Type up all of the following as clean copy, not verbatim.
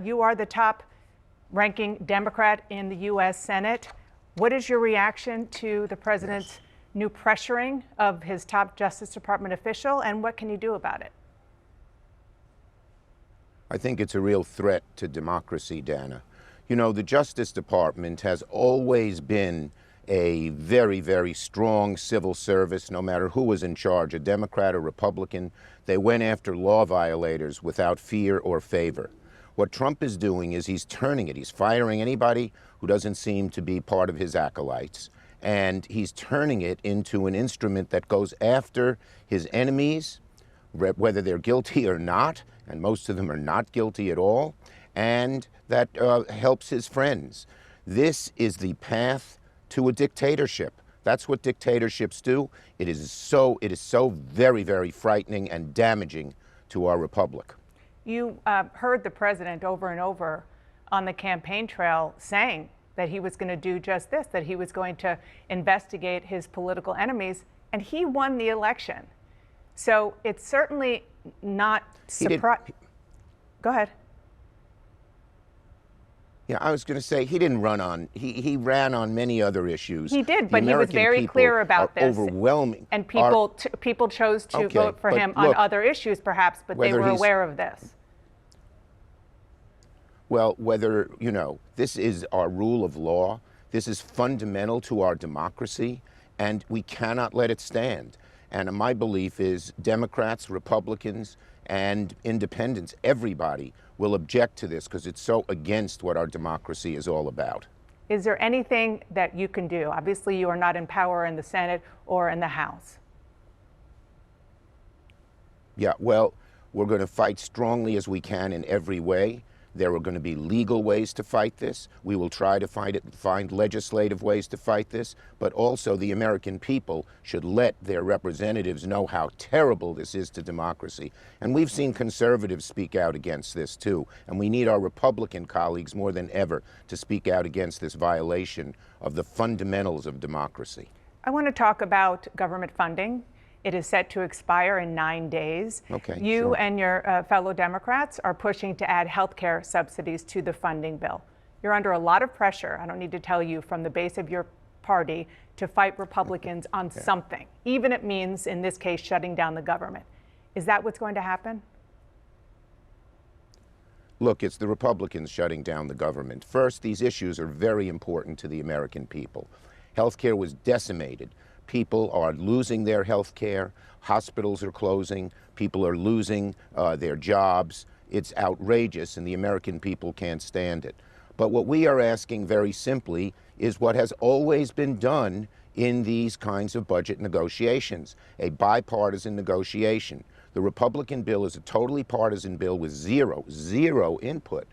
You are the top ranking Democrat in the U.S. Senate. What is your reaction to the president's new pressuring of his top Justice Department official, and what can you do about it? I think it's a real threat to democracy, Dana. You know, the Justice Department has always been a very, very strong civil service, no matter who was in charge, a Democrat or Republican. They went after law violators without fear or favor. What Trump is doing is he's turning it. He's firing anybody who doesn't seem to be part of his acolytes. And he's turning it into an instrument that goes after his enemies, whether they're guilty or not, and most of them are not guilty at all, and that helps his friends. This is the path to a dictatorship. That's what dictatorships do. It is so very, very frightening and damaging to our republic. You heard the president over and over on the campaign trail saying that he was going to do just this, that he was going to investigate his political enemies, and he won the election. So it's certainly not surprising. Go ahead. Yeah, I was going to say he didn't run on. He ran on many other issues. He did, but he was very clear about this. Overwhelming, and people chose to vote for him on other issues, perhaps, but they were aware of this. Well, whether, you know, this is our rule of law. This is fundamental to our democracy, and we cannot let it stand. And my belief is Democrats, Republicans, and independents, everybody will object to this because it's so against what our democracy is all about. Is there anything that you can do? Obviously, you are not in power in the Senate or in the House. Yeah, well, we're going to fight strongly as we can in every way. There are going to be legal ways to fight this. We will try to find legislative ways to fight this, but also the American people should let their representatives know how terrible this is to democracy. And we've seen conservatives speak out against this too, and we need our Republican colleagues more than ever to speak out against this violation of the fundamentals of democracy. I want to talk about government funding. It is set to expire in 9 days. Okay, you sure. and your fellow Democrats are pushing to add health care subsidies to the funding bill. You're under a lot of pressure, I don't need to tell you, from the base of your party to fight Republicans on something, even if it means, in this case, shutting down the government. Is that what's going to happen? Look, it's the Republicans shutting down the government. First, these issues are very important to the American people. Healthcare was decimated. People are losing their health care. Hospitals are closing. People are losing their jobs. It's outrageous, and the American people can't stand it. But what we are asking very simply is what has always been done in these kinds of budget negotiations, a bipartisan negotiation. The Republican bill is a totally partisan bill with zero input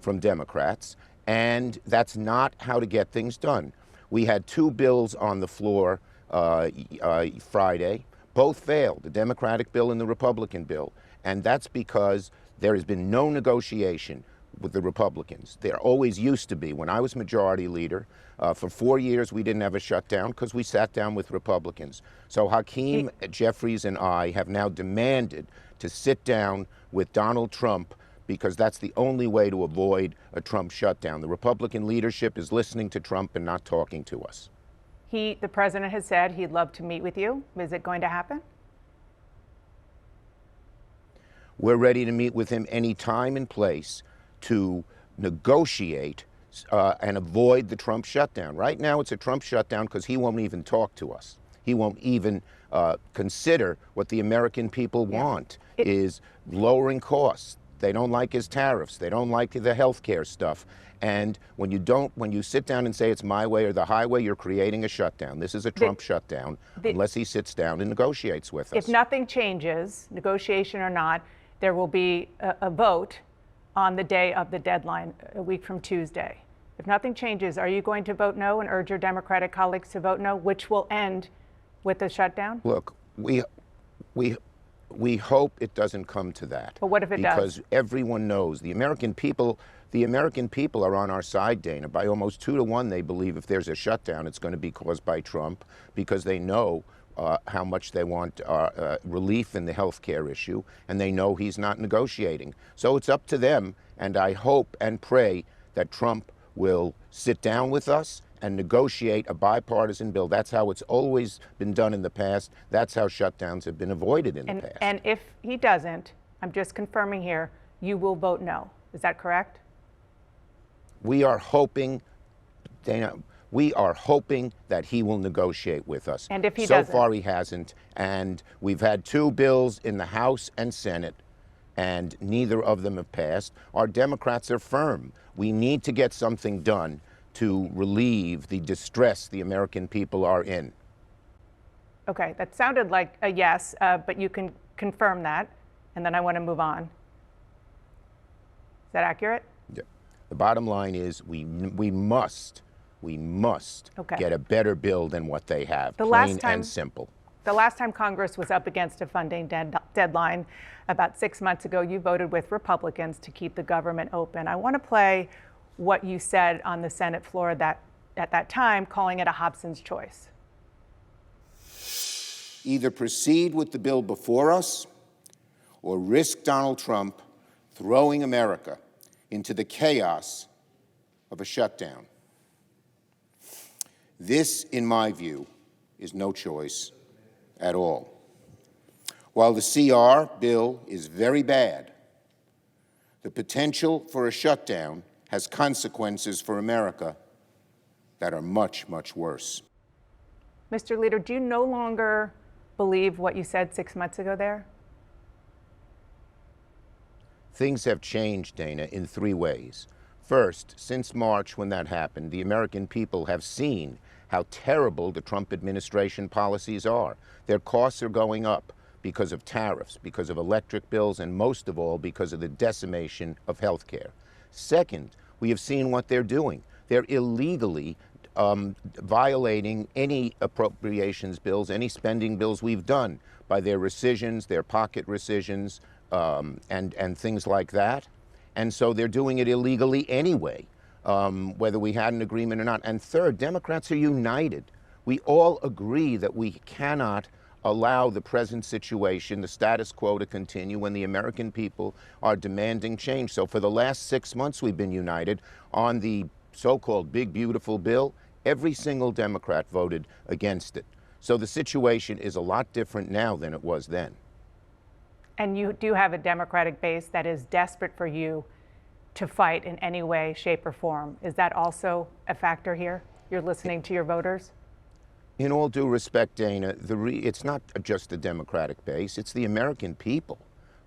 from Democrats, and that's not how to get things done. We had two bills on the floor Friday. Both failed, the Democratic bill and the Republican bill. And that's because there has been no negotiation with the Republicans. There always used to be. When I was majority leader, for 4 years we didn't have a shutdown because we sat down with Republicans. So Hakeem Jeffries and I have now demanded to sit down with Donald Trump because that's the only way to avoid a Trump shutdown. The Republican leadership is listening to Trump and not talking to us. The president has said he'd love to meet with you. Is it going to happen? We're ready to meet with him any time and place to negotiate and avoid the Trump shutdown. Right now it's a Trump shutdown because he won't even talk to us. He won't even consider what the American people want, is lowering costs. They don't like his tariffs. They don't like the health care stuff. And when you sit down and say it's my way or the highway, you're creating a shutdown. This is a Trump shutdown unless he sits down and negotiates with us. If nothing changes, negotiation or not, there will be a vote on the day of the deadline, a week from Tuesday. If nothing changes, are you going to vote no and urge your Democratic colleagues to vote no, which will end with the shutdown? Look, we hope it doesn't come to that. But what if it does? Because everyone knows the American people are on our side, Dana. By almost 2 to 1, they believe if there's a shutdown, it's going to be caused by Trump because they know how much they want relief in the health care issue, and they know he's not negotiating. So it's up to them, and I hope and pray that Trump will sit down with us and negotiate a bipartisan bill. That's how it's always been done in the past. That's how shutdowns have been avoided in the past. And if he doesn't, I'm just confirming here, you will vote no. Is that correct? We are hoping, Dana, we are hoping that he will negotiate with us. And if he so doesn't? far he hasn't, and we've had 2 bills in the House and Senate, and neither of them have passed. Our Democrats are firm. We need to get something done to relieve the distress the American people are in. Okay, that sounded like a yes, but you can confirm that, and then I want to move on. Is that accurate? Yeah. The bottom line is we must Okay. get a better bill than what they have, The plain last time- and simple. The last time Congress was up against a funding deadline, about 6 months ago, you voted with Republicans to keep the government open. I want to play what you said on the Senate floor at that time, calling it a Hobson's choice. Either proceed with the bill before us or risk Donald Trump throwing America into the chaos of a shutdown. This, in my view, is no choice at all. While the CR bill is very bad, the potential for a shutdown has consequences for America that are much, much worse. Mr. Leader, do you no longer believe what you said 6 months ago there? Things have changed, Dana, in 3 ways. First, since March, when that happened, the American people have seen how terrible the Trump administration policies are. Their costs are going up because of tariffs, because of electric bills, and most of all, because of the decimation of health care. Second, we have seen what they're doing. They're illegally violating any appropriations bills, any spending bills we've done by their rescissions, their pocket rescissions, and things like that. And so they're doing it illegally anyway, whether we had an agreement or not. And third, Democrats are united. We all agree that we cannot allow the present situation, the status quo, to continue when the American people are demanding change. So for the last 6 months, we've been united on the so-called big, beautiful bill. Every single Democrat voted against it. So the situation is a lot different now than it was then. And you do have a Democratic base that is desperate for you to fight in any way, shape, or form. Is that also a factor here? You're listening to your voters? In all due respect, Dana, it's not just the Democratic base, it's the American people.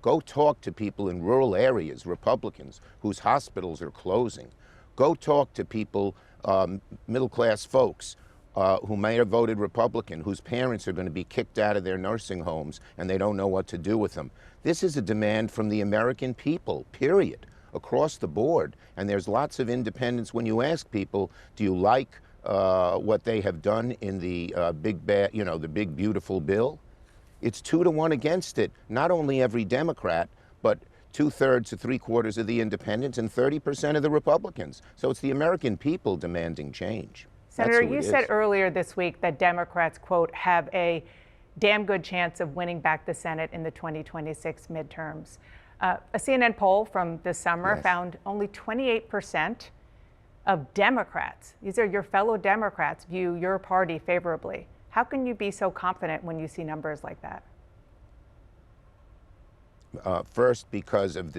Go talk to people in rural areas, Republicans, whose hospitals are closing. Go talk to people, middle-class folks, who may have voted Republican, whose parents are going to be kicked out of their nursing homes and they don't know what to do with them. This is a demand from the American people, period, across the board. And there's lots of independents. When you ask people, do you like what they have done in the the big, beautiful bill? It's 2 to 1 against it. Not only every Democrat, but 2/3 to 3/4 of the independents and 30% of the Republicans. So it's the American people demanding change. Senator, you said earlier this week that Democrats, quote, have a damn good chance of winning back the Senate in the 2026 midterms. A CNN poll from this summer found only 28% of Democrats, these are your fellow Democrats, view your party favorably. How can you be so confident when you see numbers like that? First, because of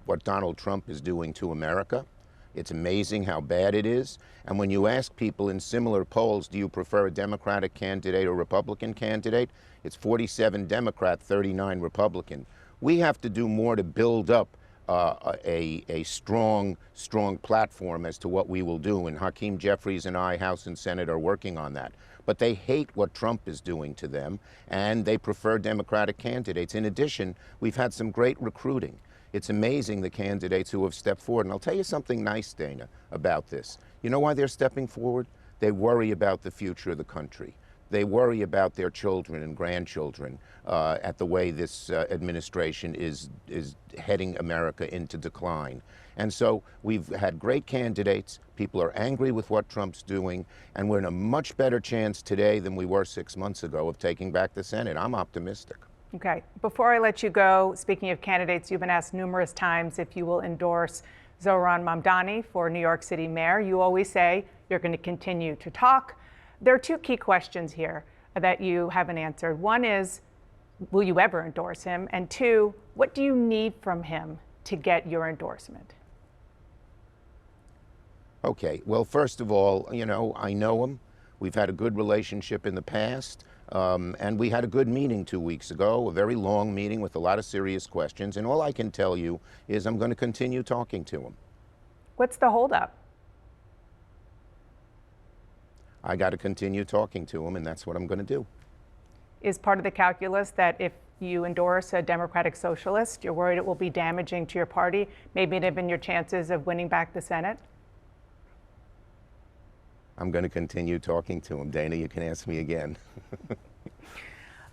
what Donald Trump is doing to America. It's amazing how bad it is. And when you ask people in similar polls, do you prefer a Democratic candidate or Republican candidate? It's 47 Democrat, 39 Republican. We have to do more to build up a strong platform as to what we will do. And Hakeem Jeffries and I, House and Senate, are working on that. But they hate what Trump is doing to them, and they prefer Democratic candidates. In addition, we've had some great recruiting. It's amazing the candidates who have stepped forward. And I'll tell you something nice, Dana, about this. You know why they're stepping forward? They worry about the future of the country. they worry about their children and grandchildren at the way this administration is heading America into decline. And so we've had great candidates. People are angry with what Trump's doing, and we're in a much better chance today than we were 6 months ago of taking back the Senate. I'm optimistic. Okay. Before I let you go, speaking of candidates, you've been asked numerous times if you will endorse Zohran Mamdani for New York City mayor. You always say you're going to continue to talk. There are two key questions here that you haven't answered. One is, will you ever endorse him? And two, what do you need from him to get your endorsement? Okay, well, first of all, I know him. We've had a good relationship in the past, and we had a good meeting 2 weeks ago, a very long meeting with a lot of serious questions, and all I can tell you is I'm going to continue talking to him. What's the holdup? I got to continue talking to him, and that's what I'm going to do. Is part of the calculus that if you endorse a Democratic socialist, you're worried it will be damaging to your party, maybe even your chances of winning back the Senate? I'm going to continue talking to him. Dana, you can ask me again.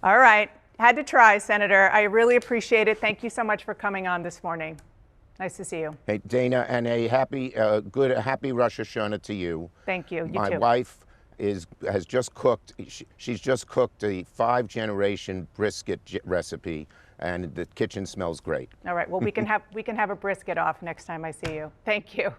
All right. Had to try, Senator. I really appreciate it. Thank you so much for coming on this morning. Nice to see you. Hey, Dana, and a happy Rosh Hashanah to you. Thank you. You My too. wife has just cooked. She's just cooked a 5-generation brisket recipe, and the kitchen smells great. All right. Well, we can have a brisket off next time I see you. Thank you.